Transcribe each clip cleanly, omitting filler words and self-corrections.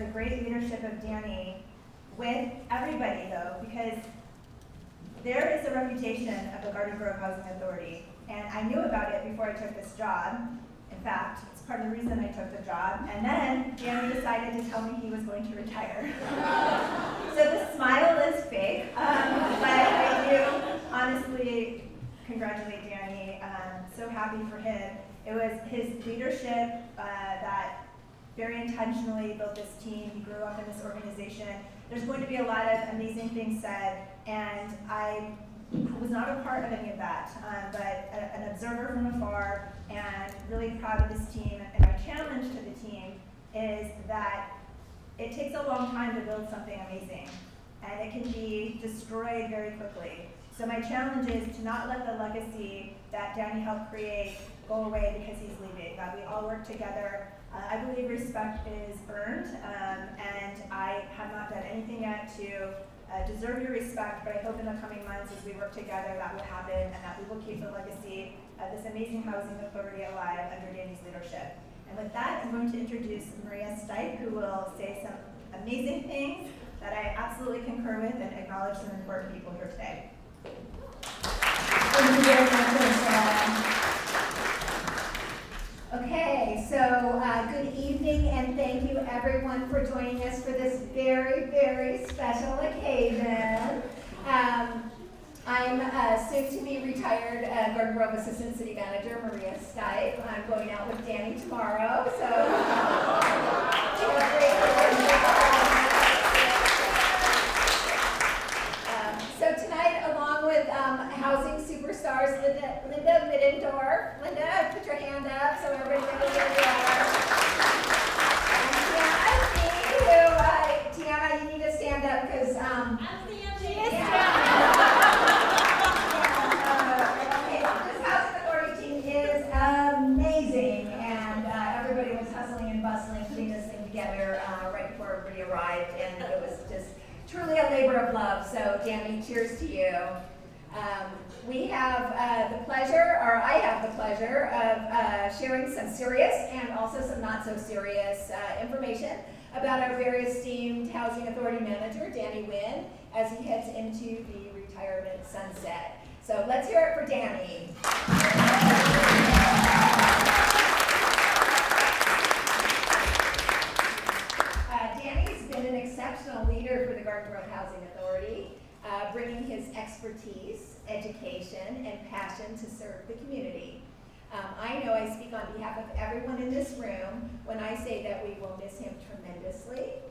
the great leadership of Danny with everybody though, because there is a reputation of the Garden Grove Housing Authority, and I knew about it before I took this job. In fact, it's part of the reason I took the job. And then Danny decided to tell me he was going to retire. So the smile is fake, but I do honestly congratulate Danny. So happy for him. It was his leadership that very intentionally built this team. He grew up in this organization. There's going to be a lot of amazing things said, and I was not a part of any of that, but an observer from afar, and really proud of this team. And my challenge to the team is that it takes a long time to build something amazing, and it can be destroyed very quickly. So my challenge is to not let the legacy that Danny helped create go away because he's leaving, that we all work together. I believe respect is earned, and I have not done anything yet to deserve your respect, but I hope in the coming months as we work together that will happen, and that we will keep the legacy of this amazing housing authority alive under Danny's leadership. And with that, I'm going to introduce Maria Stipe, who will say some amazing things that I absolutely concur with and acknowledge some important people here today. Thank you very much, Michelle. Okay, so good evening, and thank you everyone for joining us for this very, very special occasion. I'm soon-to-be retired Garden Grove Assistant City Manager Maria Stipe. I'm going out with Danny tomorrow, so tonight, along with housing superstars Linda Middendorf. Linda, put your hand up so everybody knows where you are. And Tiana, you need to stand up because this housing authority team is amazing, and everybody was hustling and bustling putting this thing together right before everybody arrived, and it was just truly a labor of love. So, Danny, cheers to you. We have the pleasure, or I have the pleasure, of sharing some serious and also some not so serious information about our very esteemed Housing Authority Manager, Danny Wynn, as he heads into the retirement sunset. So let's hear it for Danny. Danny's been an exceptional leader for the Garden Grove Housing Authority, bringing his expertise, education, and passion to serve the community. I know I speak on behalf of everyone in this room when I say that we will miss him tremendously,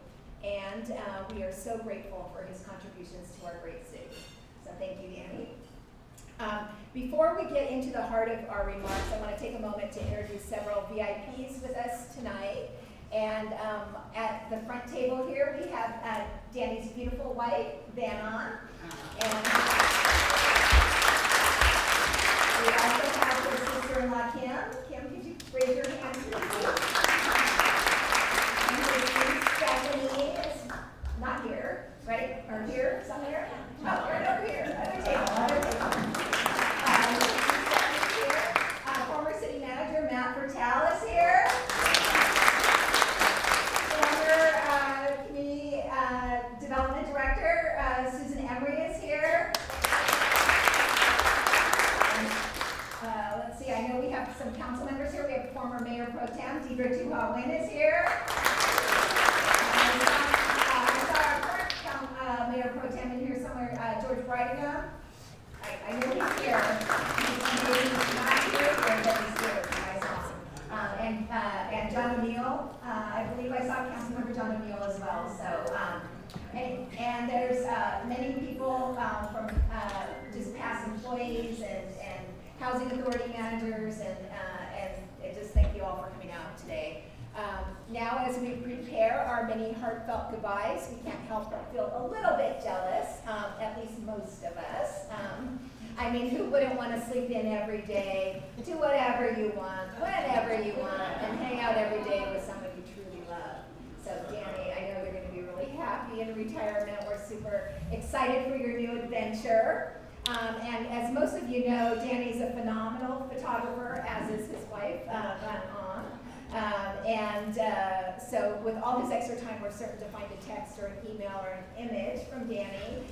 and we are so grateful for his contributions to our great city. So thank you, Danny. Before we get into the heart of our remarks, I want to take a moment to introduce several VIPs with us tonight. And at the front table here, we have Danny's beautiful wife, Vanon. And we also have his sister-in-law, Kim. Kim, could you raise your hand, please? And his niece, Stephanie, is not here, right? Or here, somewhere? Oh, right over here, other table. Stephanie's here. Former city manager, Matt Bertal is here. Former community development director, Susan Emery is here. Let's see, I know we have some council members here. We have former Mayor Pro Tem, Deidre Duha-Wynn is here. I saw our current Mayor Pro Tem in here somewhere, George Brightingham. I know he's here. He's not here, but he's here. I saw him. And John O'Neill. I believe I saw Councilmember John O'Neill as well. So, and there's many people from just past employees and housing authority managers, and just thank you all for coming out today. Now, as we prepare our many heartfelt goodbyes, we can't help but feel a little bit jealous, at least most of us. I mean, who wouldn't want to sleep in every day, do whatever you want, whenever you want, and hang out every day with someone you truly love? So, Danny, I know you're going to be really happy in retirement. We're super excited for your new adventure. And as most of you know, Danny's a phenomenal photographer, as is his wife, Vanon. So with all his extra time, we're certain to find a text or an email or an image from Danny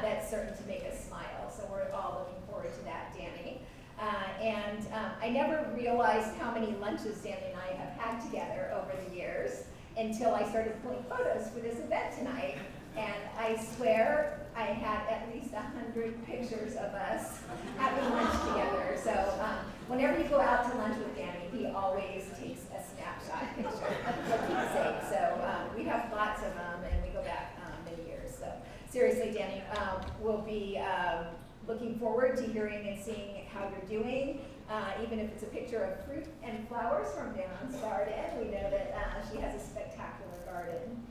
that's certain to make us smile. So we're all looking forward to that, Danny. I never realized how many lunches Danny and I have had together over the years until I started pulling photos for this event tonight. And I swear I had at least 100 pictures of us having lunch together. So whenever you go out to lunch with Danny, he always takes a snapshot picture for Pete's sake. So we have lots of them, and we go back many years. So seriously, Danny, we'll be looking forward to hearing and seeing how you're doing. Even if it's a picture of fruit and flowers from Dan's garden, we know that she has a spectacular garden.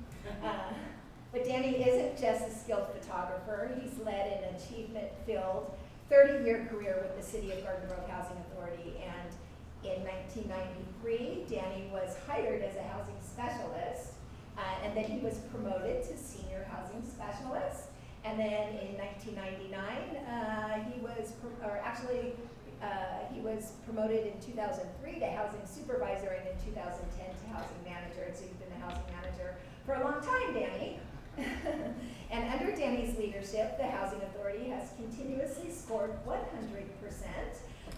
But Danny isn't just a skilled photographer. He's led an achievement-filled 30-year career with the City of Garden Grove Housing Authority. And in 1993, Danny was hired as a housing specialist, and then he was promoted to senior housing specialist. And then in 1999, he was promoted in 2003 to housing supervisor, and in 2010 to housing manager. And so you've been the housing manager for a long time, Danny. And under Danny's leadership, the Housing Authority has continuously scored 100%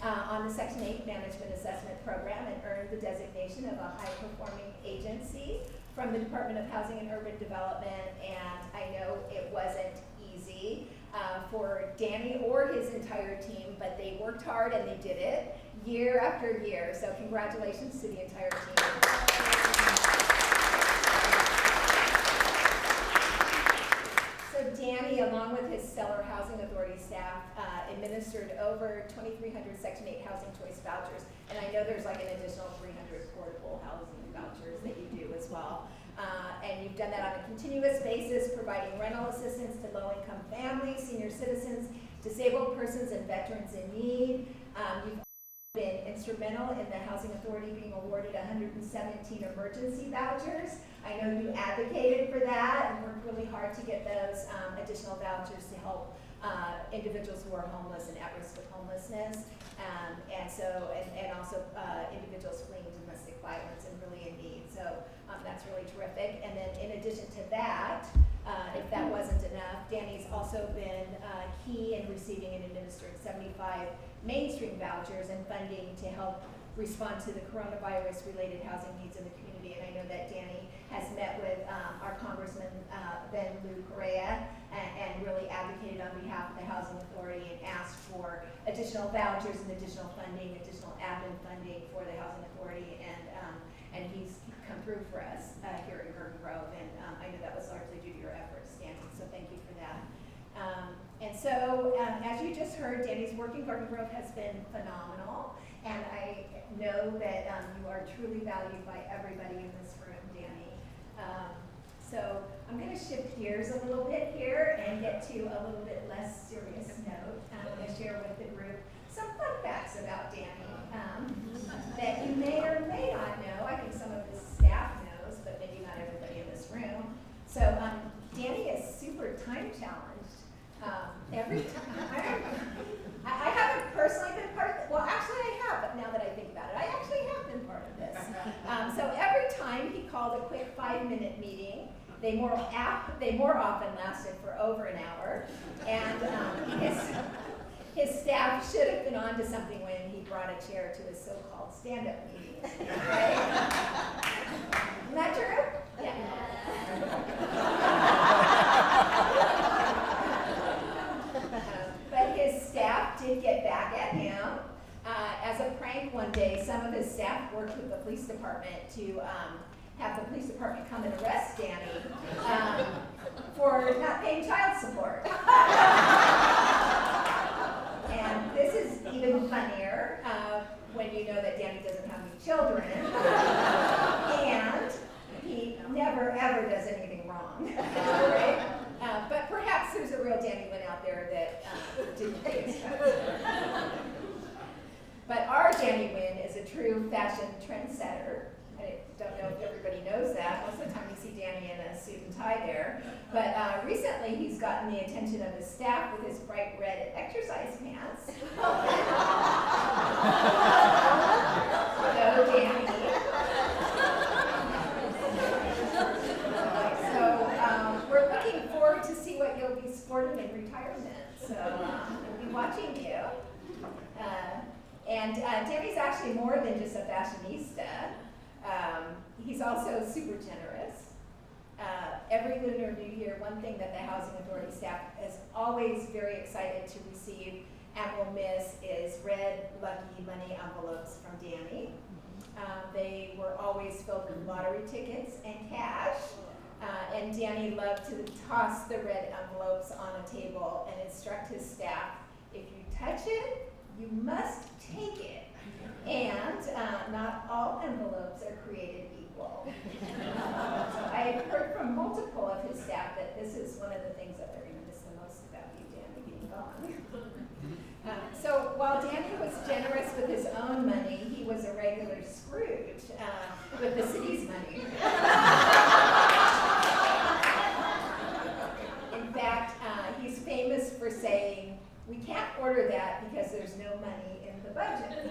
on the Section 8 Management Assessment Program and earned the designation of a high-performing agency from the Department of Housing and Urban Development. And I know it wasn't easy for Danny or his entire team, but they worked hard and they did it year after year. So congratulations to the entire team. So Danny, along with his stellar Housing Authority staff, administered over 2,300 Section 8 housing choice vouchers. And I know there's like an additional 300 portable housing vouchers that you do as well. And you've done that on a continuous basis, providing rental assistance to low-income families, senior citizens, disabled persons, and veterans in need. You've been instrumental in the Housing Authority being awarded 117 emergency vouchers. I know you advocated for that and worked really hard to get those additional vouchers to help individuals who are homeless and at risk of homelessness, and also individuals fleeing domestic violence and really in need. So that's really terrific. And then in addition to that, if that wasn't enough, Danny's also been key in receiving and administering 75 mainstream vouchers and funding to help respond to the coronavirus-related housing needs in the community. And I know that Danny has met with our Congressman, Ben Lou Correa, and really advocated on behalf of the Housing Authority and asked for additional vouchers and additional funding, additional admin funding for the Housing Authority. And he's come through for us here in Garden Grove. And I know that was largely due to your efforts, Danny, so thank you for that. As you just heard, Danny's work in Garden Grove has been phenomenal. And I know that you are truly valued by everybody in this room, Danny. So I'm going to shift gears a little bit here and get to a little bit less serious note. I'm going to share with the group some fun facts about Danny that you may or may not know. I think some of his staff knows, but maybe not everybody in this room. So Danny is super time challenged. Every time, I haven't personally been part of it. Well, actually I have, but now that I think about it, I actually have been part of this. So every time he called a quick 5-minute meeting, they more often lasted for over an hour. And his staff should have been on to something when he brought a chair to his so-called stand-up meetings, right? Isn't that true? Yeah. But his staff did get back at him. As a prank one day, some of his staff worked with the police department to have the police department come and arrest Danny for not paying child support. And this is even funnier when you know that Danny doesn't have any children. And he never, ever does anything wrong. Right? But perhaps there's a real Danny Wynn out there that didn't pay his child support. But our Danny Wynn is a true fashion trendsetter. I don't know if everybody knows that. Most of the time you see Danny in a suit and tie there. But recently he's gotten the attention of his staff with his bright red exercise pants. So Danny, retirement, so we'll be watching you. Danny's actually more than just a fashionista. He's also super generous. Every Lunar New Year, one thing that the Housing Authority staff is always very excited to receive and will miss is red lucky money envelopes from Danny. They were always filled with lottery tickets and cash. And Danny loved to toss the red envelopes on a table and instruct his staff, if you touch it, you must take it. And not all envelopes are created equal. So I've heard from multiple of his staff that this is one of the things that they're going to miss the most about you, Danny, being gone. So while Danny was generous with his own money, he was a regular Scrooge with the city's money. In fact, he's famous for saying, we can't order that because there's no money in the budget.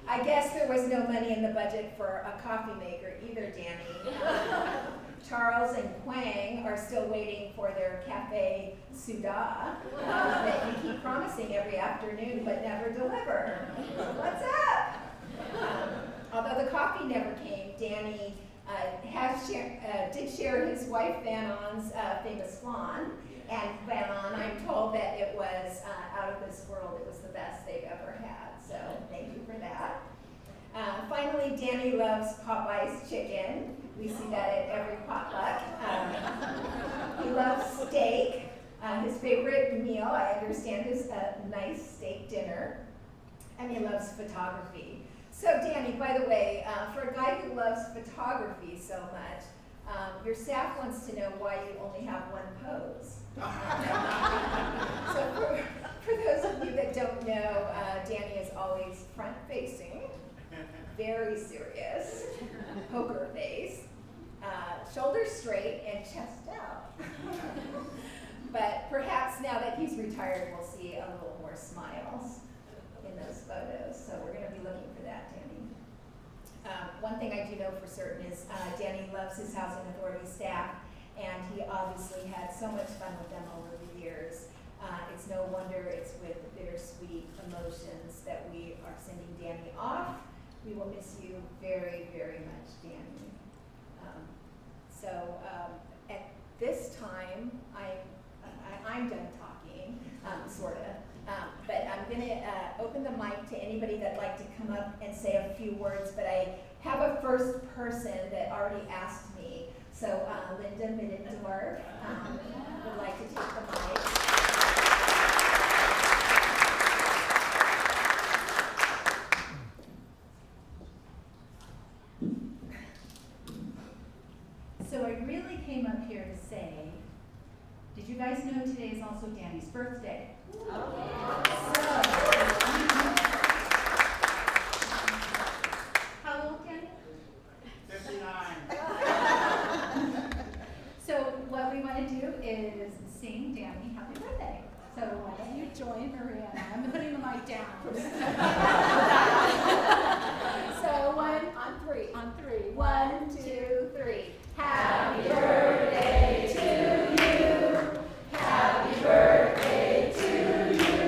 I guess there was no money in the budget for a coffee maker either, Danny. Charles and Quang are still waiting for their Cafe Suda that you keep promising every afternoon but never deliver. What's up? Although the coffee never came, Danny did share his wife Van On's famous flan. And Van On, I'm told that it was out of this world. It was the best they've ever had. So thank you for that. Finally, Danny loves Popeye's chicken. We see that at every potluck. He loves steak. His favorite meal, I understand, is a nice steak dinner. And he loves photography. So Danny, by the way, for a guy who loves photography so much, your staff wants to know why you only have one pose. So for those of you that don't know, Danny is always front-facing, very serious, poker face, shoulders straight, and chest out. But perhaps now that he's retired, we'll see a little more smiles in those photos. So we're going to be looking for that, Danny. One thing I do know for certain is Danny loves his Housing Authority staff, and he obviously had so much fun with them over the years. It's no wonder it's with bittersweet emotions that we are sending Danny off. We will miss you very, very much, Danny. At this time, I'm done talking, sort of. But I'm going to open the mic to anybody that'd like to come up and say a few words, but I have a first person that already asked me. So Linda Middendorf would like to take the mic. So I really came up here to say, did you guys know today is also Danny's birthday? How old, Danny? 59. So what we want to do is sing Danny happy birthday. So why don't you join Mariana? I'm putting the mic down. So on three. 1, 2, 3. Happy birthday to you. Happy birthday to you.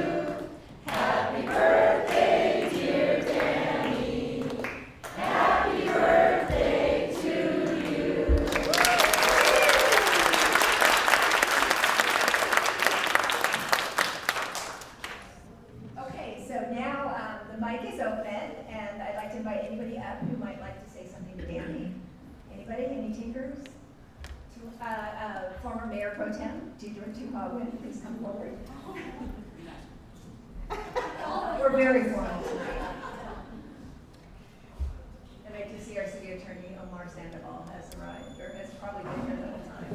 Happy birthday, dear Danny. Happy birthday to you. Okay, so now the mic is open, and I'd like to invite anybody up who might like to say something to Danny. Anybody? Any takers? Former Mayor Pro Tem, Deidre Tuhawin, please come forward. We're very formal tonight. And I do see our city attorney, Omar Sandoval, has arrived, or has probably been here the whole time.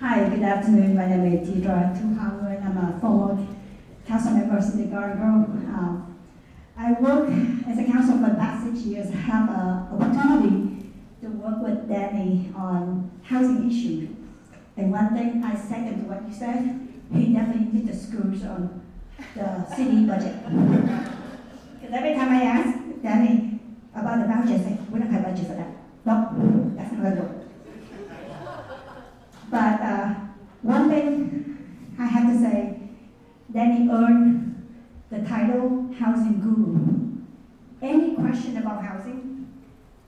Hi, good afternoon. My name is Deidre Tuhawin. I'm a former council member of City Garden Grove. I work as a council for the past 6 years. I have an opportunity to work with Danny on housing issues. And one thing I second what you said, he definitely did the screws on the city budget. Because every time I ask Danny about the vouchers, I say, we don't have budget for that. No, that's not gonna work. housing guru. Any question about housing,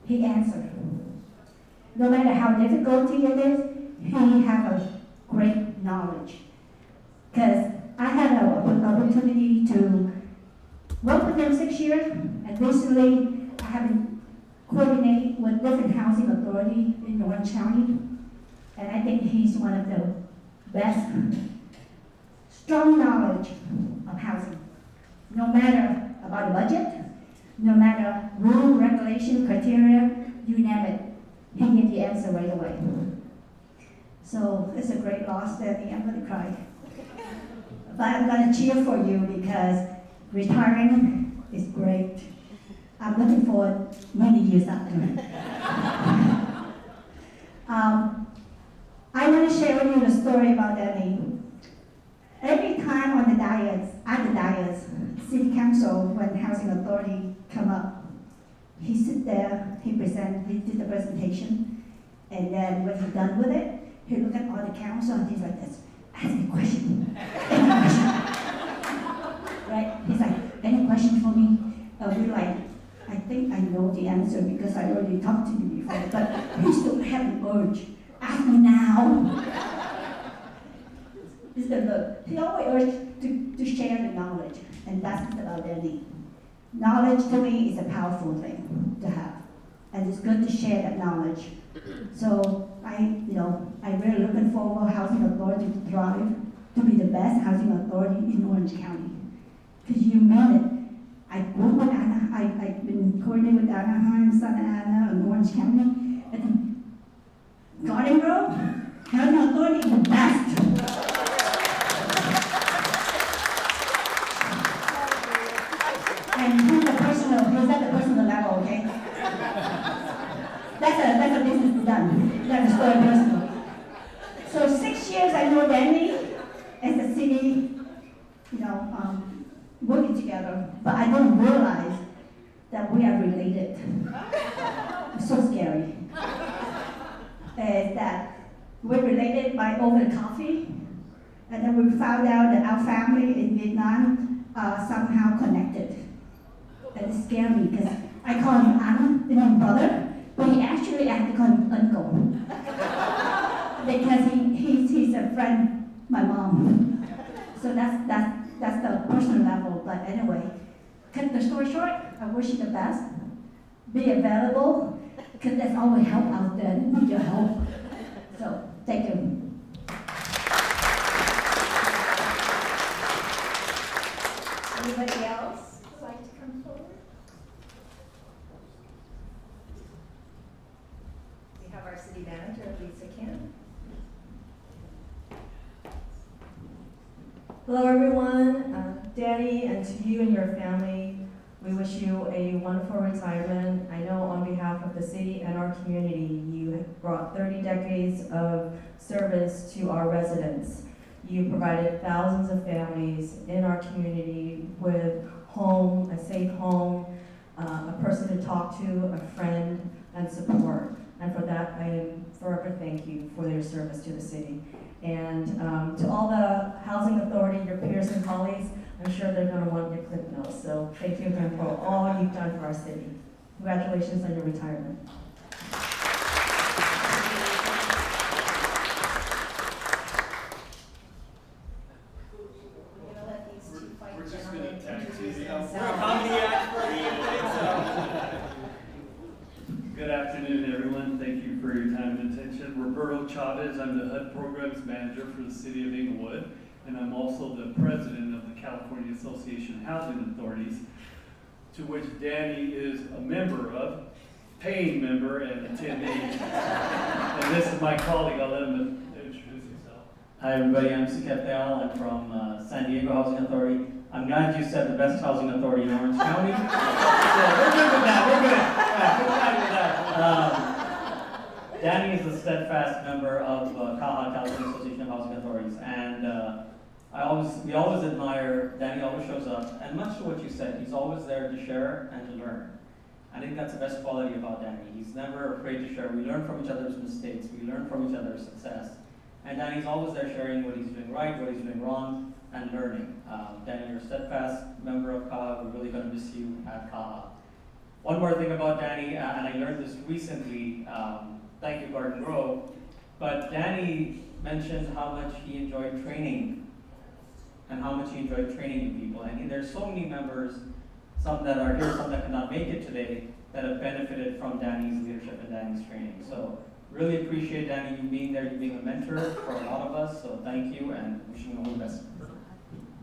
he answered. No matter how difficult it is, he have a great knowledge. Because I had an opportunity to work with him 6 years, and recently I have been coordinating with different housing authority in Orange County, and I think he's one of the best, strong knowledge of housing. No matter about the budget, no matter rule, regulation, criteria, you name it, he gave the answer right away. So it's a great loss, Debbie. I'm gonna cry. But I'm gonna cheer for you because retiring is great. I'm looking forward many years after. I want to share with you the story about Danny. Every time on the dais, at the dais, City Council, when Housing Authority come up, he sit there, he did the presentation, and then when he's done with it, he look at all the council and he's like this, ask me a question. Any question? Right? He's like, any question for me? We're like, I think I know the answer because I already talked to you before, but he still have an urge. Ask me now. It's the look. He always urged to share the knowledge, and that's about Danny. Knowledge to me is a powerful thing to have, and it's good to share that knowledge. So I really looking forward for Housing Authority to thrive, to be the best housing authority in Orange County. Because you meant it. I work with Anna. I've been coordinating with Anaheim, Santa Ana, and Orange County. And Garden Grove, Housing Authority is the best. And he's at the personal level, okay? That's a business done. That's a story personal. So 6 years I know Danny as a city, working together, but I didn't realize that we are related. It's so scary. That we're related by over the coffee, and then we found out that our family in Vietnam are somehow connected. And it scared me because I call him Anna, my brother, but he actually I have to call him uncle because he's a friend, my mom. So that's the personal level. But anyway, cut the story short. I wish you the best. Be available because there's always help out there. Need your help. So thank you. Anybody else would like to come forward? We have our city manager, Lisa Kim. Hello everyone, Danny, and to you and your family, we wish you a wonderful retirement. I know on behalf of the city and our community, you have brought 30 decades of service to our residents. You provided thousands of families in our community with home, a safe home, a person to talk to, a friend, and support. And for that, I am forever thank you for your service to the city. And to all the housing authority, your peers and colleagues, I'm sure they're going to want your clip notes. So thank you again for all you've done for our city. Congratulations on your retirement. We're gonna let these two fine We're just gonna gentlemen tag introduce team. themselves. Good afternoon, everyone. Thank you for your time and attention. Roberto Chavez, I'm the HUD Programs Manager for the City of Inglewood, and I'm also the President of the California Association of Housing Authorities, to which Danny is a member of, paying member and attendee. And this is my colleague. I'll let him introduce himself. Hi everybody, I'm Siket Dayal. I'm from San Diego Housing Authority. I'm glad you said the best housing authority in Orange County. So we're good with that, we're good. Yeah, good time with that. Danny is a steadfast member of California Association of Housing Authorities, and we always admire, Danny always shows up, and much to what you said, he's always there to share and to learn. I think that's the best quality about Danny. He's never afraid to share. We learn from each other's mistakes, we learn from each other's success. And Danny's always there sharing what he's doing right, what he's doing wrong, and learning. Danny, you're a steadfast member of CAHA. We're really going to miss you at CAHA. One more thing about Danny, and I learned this recently. Thank you, Garden Grove. But Danny mentioned how much he enjoyed training and how much he enjoyed training people. And there's so many members, some that are here, some that cannot make it today, that have benefited from Danny's leadership and Danny's training. So really appreciate Danny, you being there, you being a mentor for a lot of us. So thank you and wishing you all the best.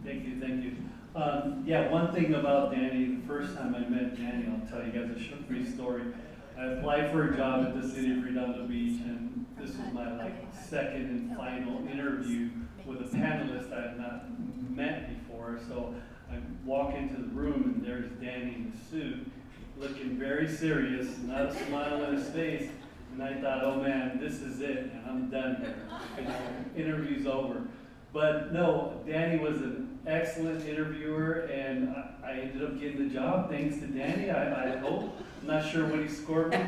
Thank you, thank you. Yeah, one thing about Danny, the first time I met Danny, I'll tell you guys a short brief story. I applied for a job at the city of Redondo Beach, and this was my second and final interview with a panelist I had not met before. So I walk into the room and there's Danny in the suit, looking very serious, not a smile on his face. And I thought, oh man, this is it, and I'm done here. You know, interview's over. But no, Danny was an excellent interviewer, and I ended up getting the job thanks to Danny, I hope. I'm not sure what he scored me,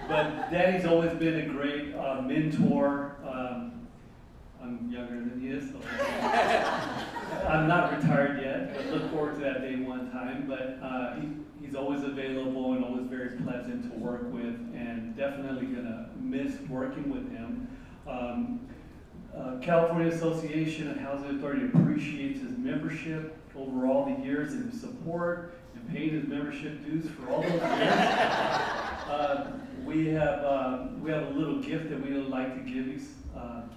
but Danny's always been a great mentor. I'm younger than he is, so I'm not retired yet, but look forward to that day one time. But he's always available and always very pleasant to work with, and definitely gonna miss working with him. California Association of Housing Authority appreciates his membership over all the years and his support and paid his membership dues for all those years. We have a little gift that we would like to give you.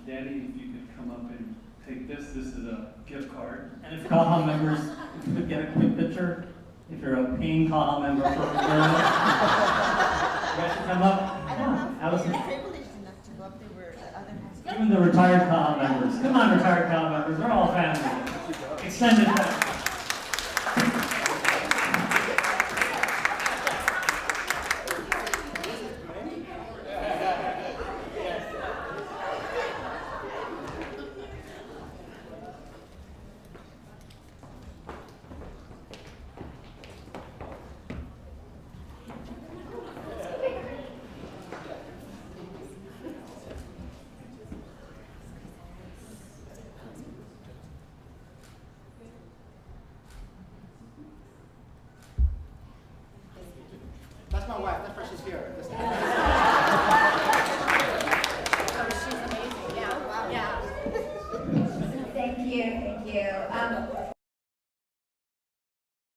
Danny, if you could come up and take this. This is a gift card. And if CAHA members, if you could get a quick picture, if you're a paying CAHA member for a year, you guys should come up. I Come don't on, know Allison. if you're privileged enough to go up there where the other has. Even the retired CAHA members. Come on, retired CAHA members. We're all family. Extended family. That's my wife, that's why she's here. Oh, she's amazing, yeah, wow. Yeah. Thank you, thank you.